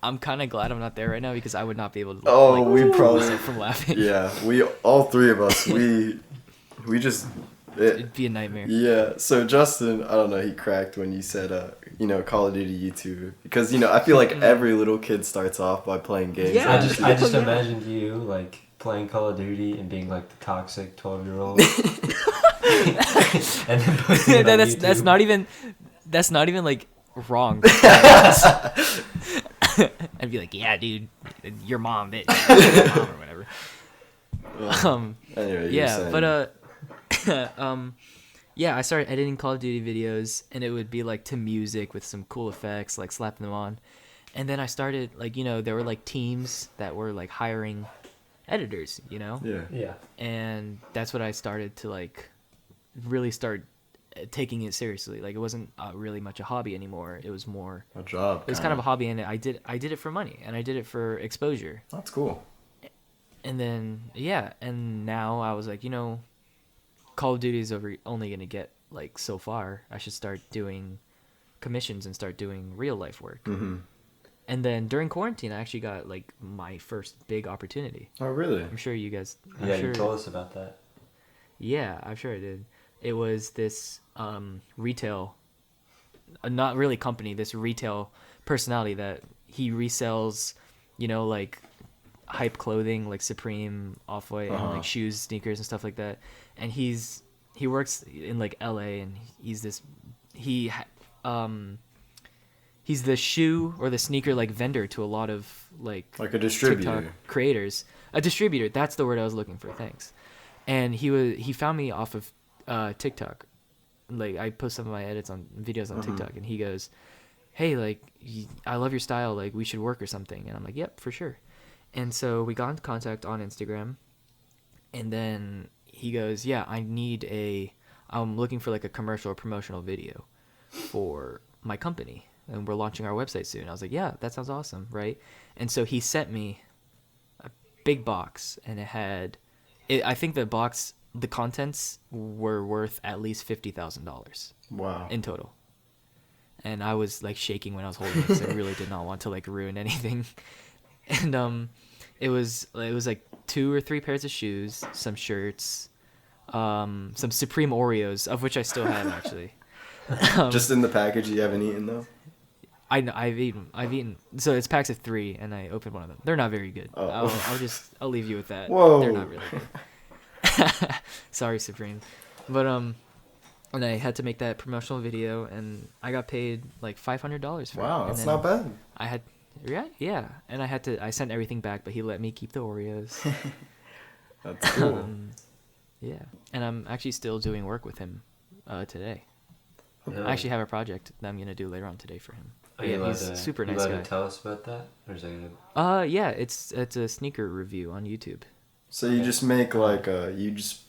I'm kind of glad I'm not there right now because I would not be able to. Oh, we control probably myself from laughing. Yeah, we all three of us we just. It'd be a nightmare. Yeah, so Justin, I don't know, he cracked when you said, Call of Duty YouTube. Because, I feel like every little kid starts off by playing games. Yeah. I just imagined you, like, playing Call of Duty and being, like, the toxic 12-year-old. And then posting it on YouTube. That's not even, like, wrong. I'd be like, yeah, dude, your mom, bitch. Or whatever. Anyway, Yeah, but, yeah, I started editing Call of Duty videos, and it would be like to music with some cool effects, like slapping them on. And then I started like, there were like teams that were like hiring editors, Yeah. Yeah. and that's what I started to like really start taking it seriously. Like it wasn't really much a hobby anymore. It was more A job. it was kind of a hobby, and I did it for money, and I did it for exposure. That's cool. And then and now I was like, Call of Duty is only going to get like so far. I should start doing commissions and start doing real life work. Mm-hmm. And then during quarantine, I actually got like my first big opportunity. Oh, really? I'm sure you guys. Yeah, you told us about that. Yeah, I'm sure I did. It was this retail, not really company, this retail personality that he resells, like hype clothing like Supreme, Off-White, and like shoes, sneakers, and stuff like that. And he works in like LA, and he's the shoe or the sneaker like vendor to a lot of like a distributor. TikTok creators. A distributor, that's the word I was looking for. Thanks. And he found me off of TikTok. Like I post some of my edits on videos on TikTok, and he goes, "Hey, like I love your style. Like we should work or something." And I'm like, "Yep, for sure." And so we got in contact on Instagram, and then he goes, "Yeah, I'm looking for like a commercial or promotional video for my company, and we're launching our website soon." I was like, "Yeah, that sounds awesome, right?" And so he sent me a big box, and I think the contents were worth at least $50,000. Wow. In total. And I was like shaking when I was holding it because I really did not want to like ruin anything. And it was like 2 or 3 pairs of shoes, some shirts, some Supreme Oreos, of which I still have actually. Just in the package you haven't eaten though? I've eaten. So it's packs of 3, and I opened one of them. They're not very good. Oh. I'll leave you with that. Whoa. They're not really good. Sorry, Supreme. But and I had to make that promotional video, and I got paid like $500 for it. Wow, And that's then not bad. I had yeah, and I sent everything back, but he let me keep the Oreos. That's cool. Yeah, and I'm actually still doing work with him today. Really? I actually have a project that I'm gonna do later on today for him. Are you Yeah, allowed he's to, a super you nice allowed guy. to tell us about that? Or is that Yeah, it's a sneaker review on YouTube. So you just make you just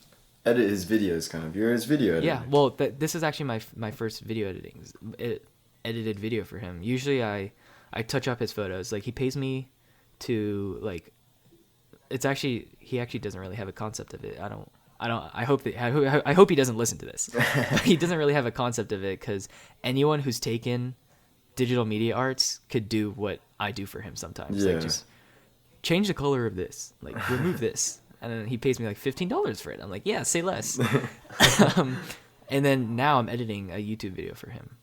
edit his videos kind of. You're his video editor. Yeah, well, this is actually my first video edited video for him. Usually I touch up his photos. Like he pays me to like, it's actually, he actually doesn't really have a concept of it. I hope he doesn't listen to this. But he doesn't really have a concept of it, because anyone who's taken digital media arts could do what I do for him sometimes. Yeah. Like, just change the color of this, like remove this. And then he pays me like $15 for it. I'm like, yeah, say less. And then now I'm editing a YouTube video for him.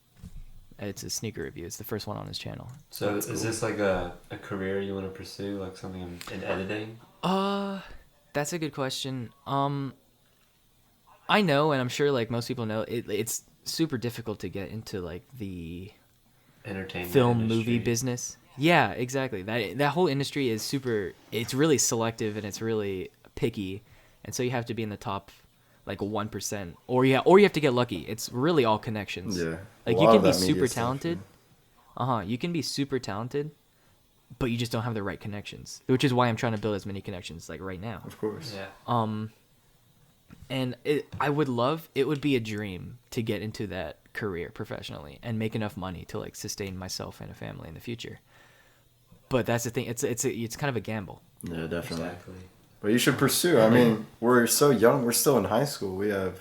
It's a sneaker review. It's the first one on his channel. So is this like a career you want to pursue, like something in editing? That's a good question. I know, and I'm sure like most people know, it's super difficult to get into like the Entertainment film industry. movie business. Yeah, exactly. That whole industry is super. It's really selective and it's really picky, and so you have to be in the top like 1%, or you have to get lucky. It's really all connections. Yeah. Like A you lot can of be that media super stuff, talented. You can be super talented, but you just don't have the right connections. Which is why I'm trying to build as many connections like right now. Of course. Yeah. And it would be a dream to get into that career professionally and make enough money to like sustain myself and a family in the future. But that's the thing. It's kind of a gamble. Yeah, definitely. Exactly. But you should pursue. I mean, we're so young. We're still in high school. We have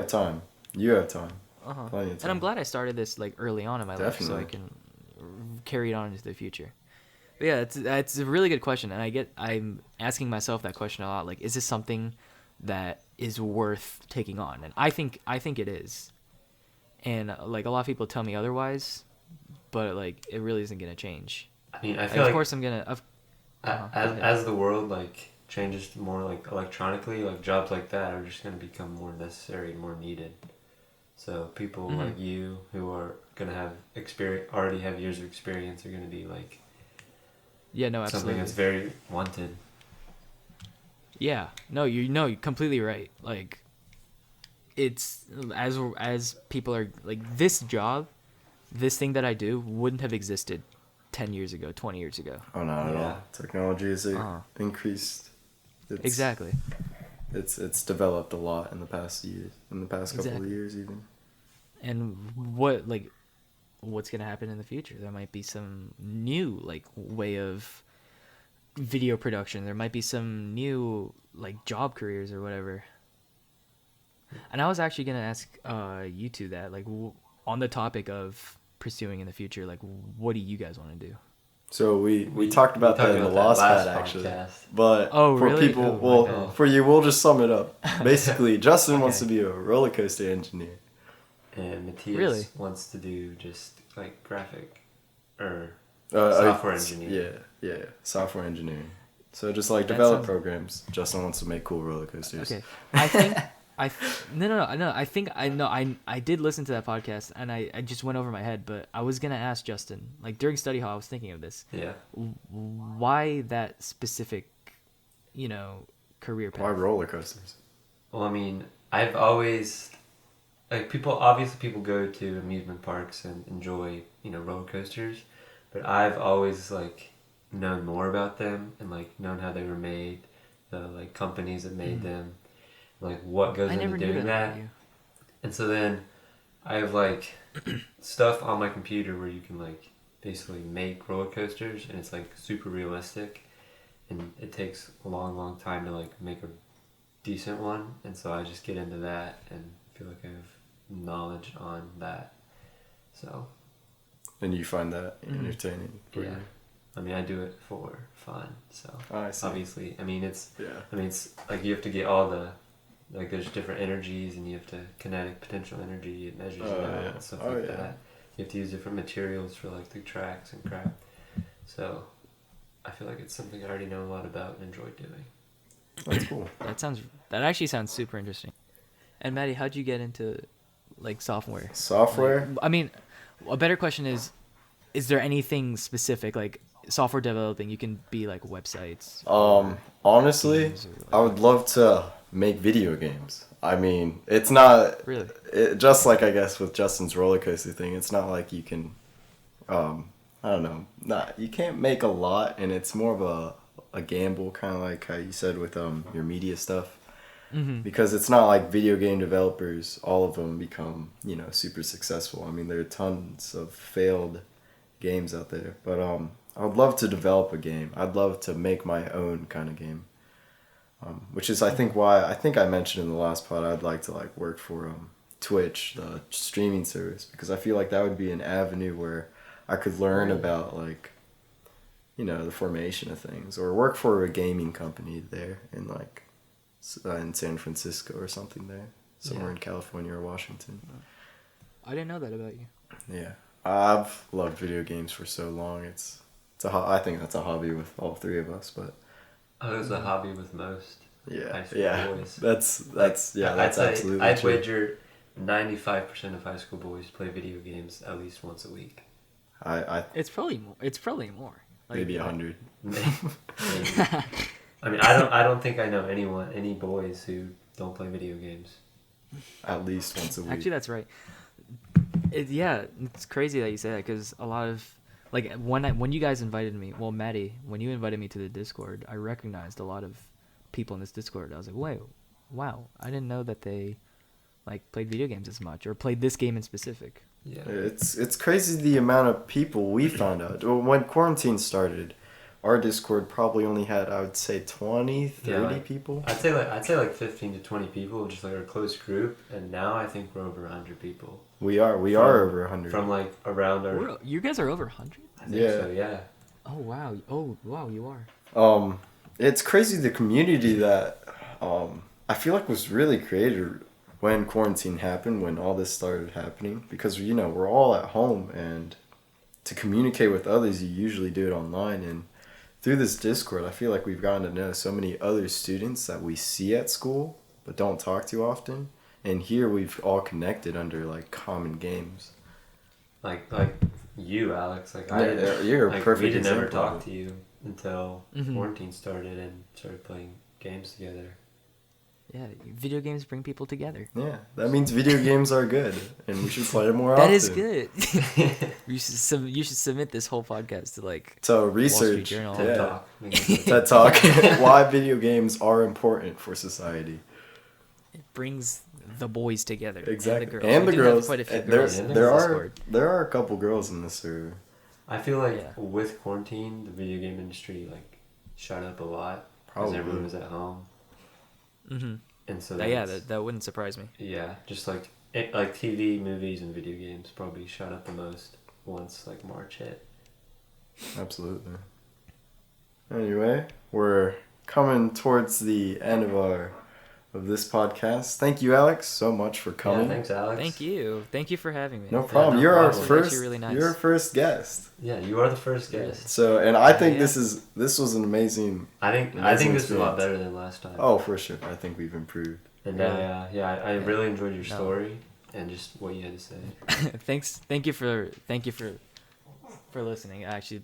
time. You have time. Plenty of time. And I'm glad I started this like early on in my life, so I Definitely. can carry it on into the future. But yeah, it's a really good question, and I'm asking myself that question a lot. Like, is this something that is worth taking on? And I think it is. And like a lot of people tell me otherwise, but like it really isn't gonna change. I mean, I Like, feel of like course I'm gonna. as the world like changes more like electronically, like jobs like that are just going to become more necessary and more needed. So people like you who are going to have already have years of experience are going to be like Absolutely. something that's very wanted. Yeah, you're completely right. Like, it's as people are like, this job, this thing that I do wouldn't have existed 10 years ago, 20 years ago. Oh, not at all. Technology has increased. Exactly. It's developed a lot in the past years, couple of years even. And what's gonna happen in the future? There might be some new like way of video production. There might be some new like job careers or whatever. And I was actually gonna ask you two that, like, on the topic of pursuing in the future, like, what do you guys want to do? So we talked about that in the last pad actually. Podcast. But for really? people, for you, we'll just sum it up. Basically, Justin wants to be a roller coaster engineer. And Matthias Really? wants to do just like graphic or software engineer. Yeah, software engineering. So just like That develop sounds- programs. Justin wants to make cool roller coasters. Okay, I think no. I think I did listen to that podcast, and I just went over my head. But I was gonna ask Justin, like during study hall, I was thinking of this. Yeah. Why that specific, career path? Why roller coasters? Well, I mean, I've always like people go to amusement parks and enjoy, roller coasters, but I've always like known more about them and like known how they were made, the like companies that made them, like what goes into doing that. And so then I have like stuff on my computer where you can like basically make roller coasters, and it's like super realistic, and it takes a long time to like make a decent one, and so I just get into that and feel like I have knowledge on that. So. And you find that entertaining? Yeah. I mean, I do it for fun, so I see. obviously, I mean, it's like you have to get all the, like there's different energies, and you have to kinetic potential energy, it measures it out and stuff like that. You have to use different materials for like the tracks and crap. So I feel like it's something I already know a lot about and enjoy doing. That's cool. That actually sounds super interesting. And Maddie, how'd you get into like software? Software? I mean, a better question is there anything specific, like software developing? You can be like websites. Honestly, I would love to make video games. I mean, it's not Really? Just like I guess with Justin's roller coaster thing. It's not like you can, I don't know, you can't make a lot, and it's more of a gamble, kind of like how you said with your media stuff. Mm-hmm. Because it's not like video game developers, all of them become, super successful. I mean, there are tons of failed games out there. But I would love to develop a game. I'd love to make my own kind of game. Which is, I think, why I think I mentioned in the last pod I'd like to like work for Twitch, the streaming service, because I feel like that would be an avenue where I could learn about like, you know, the formation of things, or work for a gaming company there in like in San Francisco or something there, somewhere in California or Washington. I didn't know that about you. Yeah, I've loved video games for so long. I think that's a hobby with all three of us, but. Oh, it was a hobby with most high school boys. That's absolutely I'd true. wager 95% of high school boys play video games at least once a week. It's probably more. It's probably more. Like, maybe 100. Maybe. I mean, I don't think I know any boys who don't play video games. At least once a week. Actually, that's right. It's crazy that you say that, because a lot of, like, when you guys invited me, well, Maddie, when you invited me to the Discord, I recognized a lot of people in this Discord. I was like, wait, wow, I didn't know that they like played video games as much, or played this game in specific. Yeah, it's crazy the amount of people we found out. When quarantine started, our Discord probably only had, I would say, 20, 30 people. I'd say like 15 to 20 people, just like our close group, and now I think we're over 100 people. We are over 100. From like around our. You guys are over 100? I think so, yeah. Oh wow, you are. It's crazy the community that I feel like was really created when quarantine happened, when all this started happening, because you know we're all at home, and to communicate with others you usually do it online, and through this Discord I feel like we've gotten to know so many other students that we see at school but don't talk to often, and here we've all connected under like common games. Like you, Alex. Like you're a perfect we didn't ever example of talk it. to you until quarantine started and started playing games together. Yeah, video games bring people together. Yeah, that means video games are good, and we should play them more often. That is good. you should submit this whole podcast to like research. Wall Street Journal. TED Talk. TED Talk. Why video games are important for society. It brings the boys together. Exactly, And the girls. and the We do have girls. quite a few And girls in there this are Discord. there are a couple girls in this server. I feel like with quarantine, the video game industry like shot up a lot because Probably. everyone was at home, and so That wouldn't surprise me. yeah, just like TV, movies, and video games probably shot up the most once like March hit. Absolutely. Anyway, we're coming towards the end of this podcast. Thank you, Alex, so much for coming. Yeah, thanks, Alex. Thank you for having me. No problem. You're problem. our It's first. actually really nice. You're our first guest. Yeah, you are the first guest. So, and I think Yeah. this was an amazing. I think Amazing this is a lot experience. better than last time. Oh, for sure. I think we've improved. And I really enjoyed your story and just what you had to say. Thank you for listening. Actually,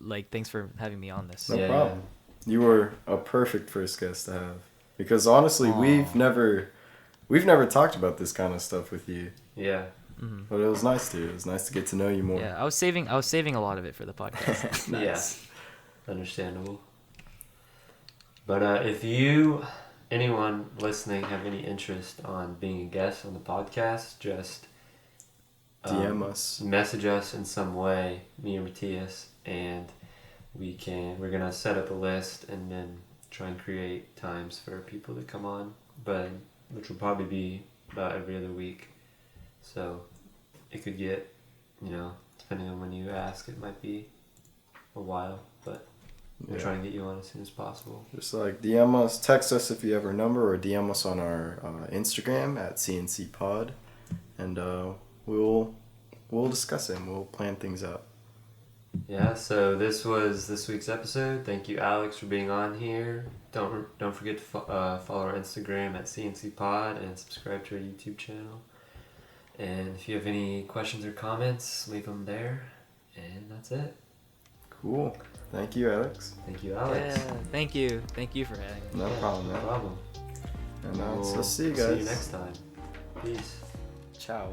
like, thanks for having me on this. No Yeah. problem. You were a perfect first guest to have, because honestly, we've never talked about this kind of stuff with you. Yeah. But it was nice to. It was nice to get to know you more. Yeah, I was saving a lot of it for the podcast. Nice. Yeah. Understandable. But if anyone listening have any interest on being a guest on the podcast, just DM us. message us in some way, me or Matthias, and we're gonna set up a list and then try and create times for people to come on, but which will probably be about every other week. So it could get, depending on when you ask, it might be a while, but we'll try and get you on as soon as possible. Just like DM us, text us if you have our number, or DM us on our Instagram at CNC Pod, and we'll discuss it and we'll plan things out. Yeah, so this was this week's episode. Thank you, Alex, for being on here. Don't forget to follow our Instagram at CNC Pod and subscribe to our YouTube channel. And if you have any questions or comments, leave them there. And that's it. Cool. Thank you, Alex. Thank you, Alex. Yeah, thank you for having me. No problem, No man. problem. And We'll so see you guys. See you next time. Peace. Ciao.